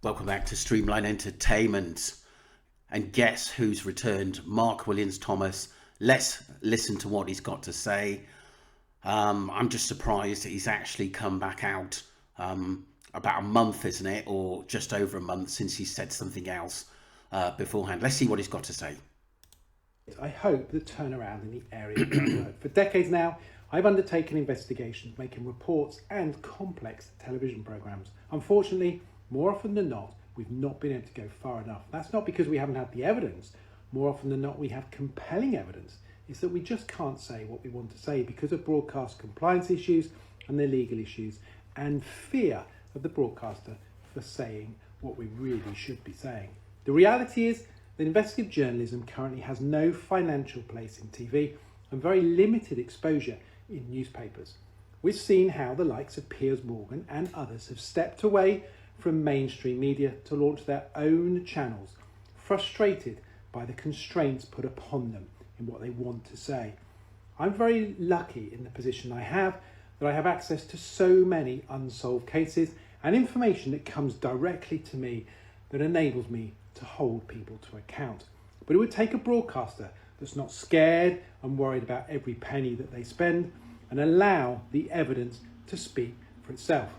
Welcome back to Streamline Entertainment. And guess who's returned? Mark Williams-Thomas. Let's listen to what he's got to say. I'm just surprised that he's actually come back out about a month, isn't it? Or just over a month since he said something else beforehand. Let's see what he's got to say. I hope the turnaround in the area will work. For decades now, I've undertaken investigations, making reports and complex television programmes. Unfortunately, more often than not, we've not been able to go far enough. That's not because we haven't had the evidence. More often than not, we have compelling evidence. It's that we just can't say what we want to say because of broadcast compliance issues and the legal issues and fear of the broadcaster for saying what we really should be saying. The reality is that investigative journalism currently has no financial place in TV and very limited exposure in newspapers. We've seen how the likes of Piers Morgan and others have stepped away from mainstream media to launch their own channels, frustrated by the constraints put upon them in what they want to say. I'm very lucky in the position I have, that I have access to so many unsolved cases and information that comes directly to me that enables me to hold people to account. But it would take a broadcaster that's not scared and worried about every penny that they spend and allow the evidence to speak for itself.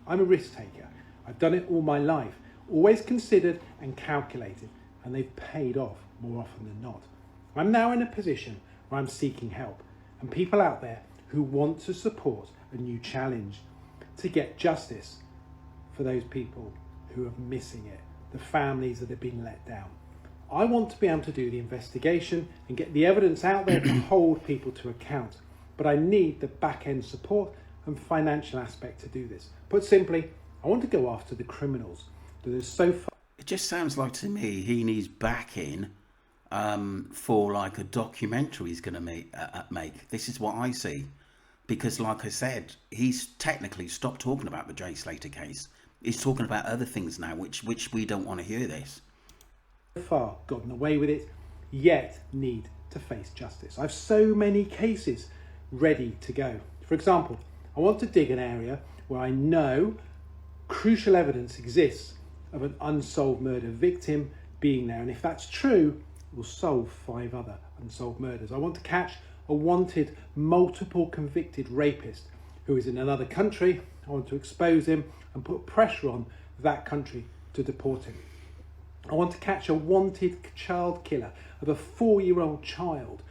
I'm a risk taker. I've done it all my life, always considered and calculated, and they've paid off more often than not. I'm now in a position where I'm seeking help and people out there who want to support a new challenge to get justice for those people who are missing it, the families that have been let down. I want to be able to do the investigation and get the evidence out there to hold people to account, but I need the back-end support and financial aspect to do this. Put simply, I want to go after the criminals that are so far. It just sounds like to me he needs backing for like a documentary he's going to make. This is what I see. Because like I said, he's technically stopped talking about the Jay Slater case. He's talking about other things now, which we don't want to hear this. Far gotten away with it, yet need to face justice. I've so many cases ready to go. For example, I want to dig an area where I know crucial evidence exists of an unsolved murder victim being there, and if that's true, we'll solve 5 other unsolved murders. I want to catch a wanted, multiple convicted rapist who is in another country. I want to expose him and put pressure on that country to deport him. I want to catch a wanted child killer of a 4-year-old child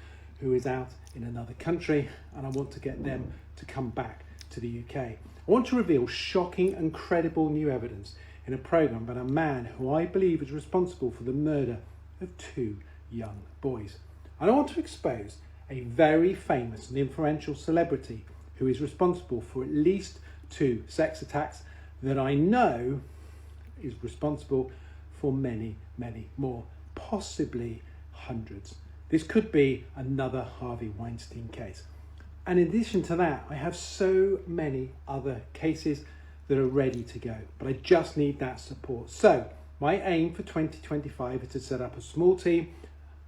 who is out in another country, and I want to get them to come back to the UK. I want to reveal shocking and credible new evidence in a programme about a man who I believe is responsible for the murder of 2 young boys. And I want to expose a very famous and influential celebrity who is responsible for at least 2 sex attacks that I know is responsible for many, many more, possibly hundreds. This could be another Harvey Weinstein case. And in addition to that, I have so many other cases that are ready to go, but I just need that support. So my aim for 2025 is to set up a small team,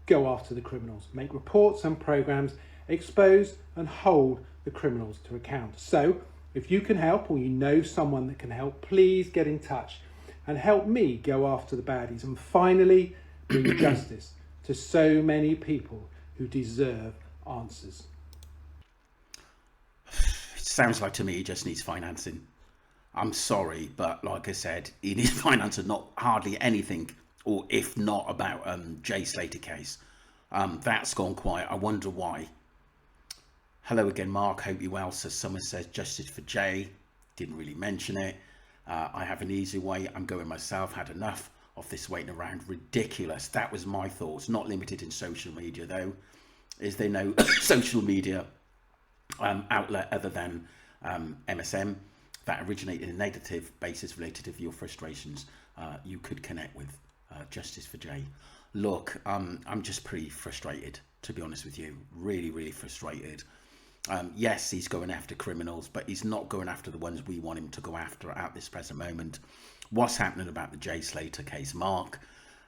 go after the criminals, make reports and programs, expose and hold the criminals to account. So if you can help, or you know someone that can help, please get in touch and help me go after the baddies and finally bring justice to so many people who deserve answers. It sounds like to me he just needs financing. I'm sorry, but like I said, he needs financing, not hardly anything, or if not about Jay Slater case. That's gone quiet. I wonder why. Hello again, Mark. Hope you well. So someone says justice for Jay. Didn't really mention it. I have an easy way. I'm going myself. Had enough of this waiting around. Ridiculous. That was my thoughts. Not limited in social media though. Is there no social media outlet other than MSM that originated in a negative basis related to your frustrations you could connect with? Justice for Jay. Look, I'm just pretty frustrated, to be honest with you. Really frustrated. Yes, he's going after criminals, but he's not going after the ones we want him to go after at this present moment. What's happening about the Jay Slater case, Mark?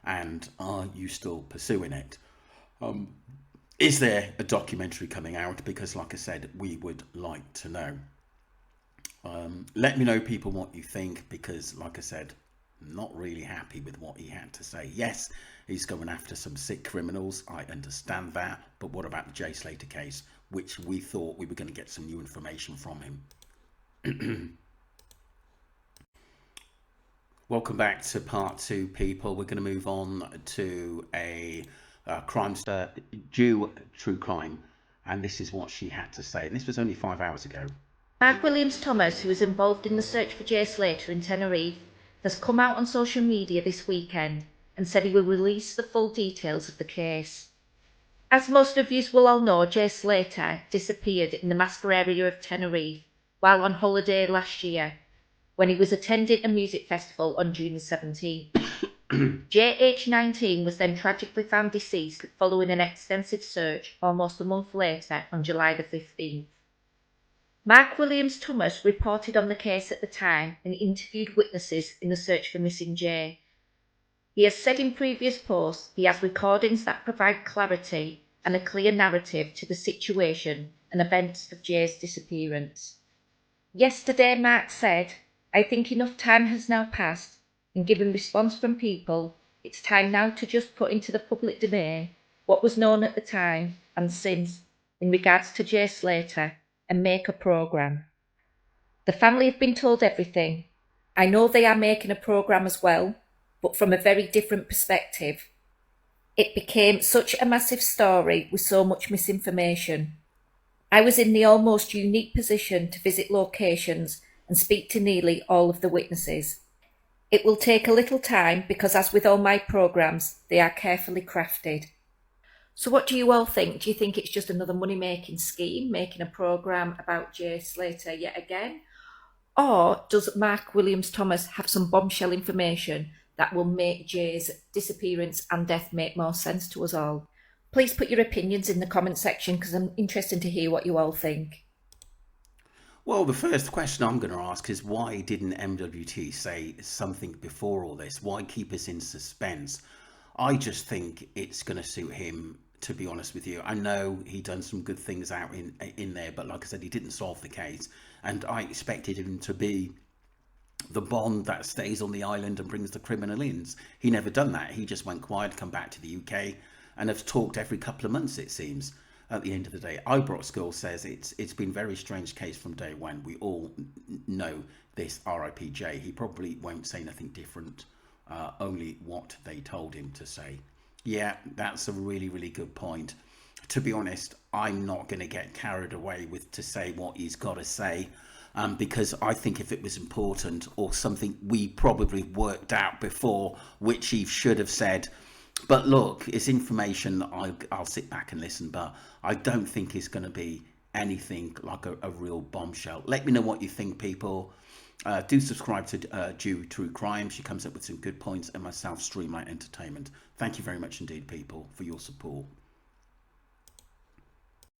And are you still pursuing it? Is there a documentary coming out? Because like I said, we would like to know. Let me know, people, what you think, because like I said, Not really happy with what he had to say. Yes, he's going after some sick criminals. I understand that. But what about the Jay Slater case, which we thought we were going to get some new information from him? Welcome back to part 2, people. We're going to move on to a crime star, Jew true crime. And this is what she had to say. And this was only 5 hours ago. Mark Williams Thomas, who was involved in the search for Jay Slater in Tenerife, has come out on social media this weekend and said he will release the full details of the case. As most of you will all know, Jay Slater disappeared in the Masca area of Tenerife while on holiday last year, when he was attending a music festival on June the 17th. JH19 was then tragically found deceased following an extensive search almost a month later on July the 15th. Mark Williams Thomas reported on the case at the time and interviewed witnesses in the search for missing Jay. He has said in previous posts he has recordings that provide clarity and a clear narrative to the situation and events of Jay's disappearance. Yesterday, Mark said, "I think enough time has now passed, and given response from people, it's time now to just put into the public domain what was known at the time and since in regards to Jay Slater and make a programme. The family have been told everything. I know they are making a programme as well, but from a very different perspective. It became such a massive story with so much misinformation. I was in the almost unique position to visit locations and speak to nearly all of the witnesses. It will take a little time because, as with all my programmes, they are carefully crafted." So what do you all think? Do you think it's just another money-making scheme, making a programme about Jay Slater yet again? Or does Mark Williams Thomas have some bombshell information that will make Jay's disappearance and death make more sense to us all? Please put your opinions in the comment section because I'm interested to hear what you all think. Well, the first question I'm going to ask is, why didn't MWT say something before all this? Why keep us in suspense? I just think it's going to suit him, to be honest with you. I know he done some good things out in there, but like I said, he didn't solve the case, and I expected him to be the Bond that stays on the island and brings the criminal in. He never done that. He just went quiet, come back to the UK, and have talked every couple of months, it seems. At the end of the day, Ibrox Girl says it's been a very strange case from day one. We all know this RIPJ. He probably won't say nothing different, only what they told him to say. Yeah, that's a really, really good point. To be honest, I'm not going to get carried away with to say what he's got to say, because I think if it was important or something we probably worked out before, which he should have said. But look, it's information that I'll sit back and listen, but I don't think it's going to be anything like a real bombshell. Let me know what you think, people. Do subscribe to Jew True Crime. She comes up with some good points, and myself, Streamlight Entertainment. Thank you very much indeed, people, for your support.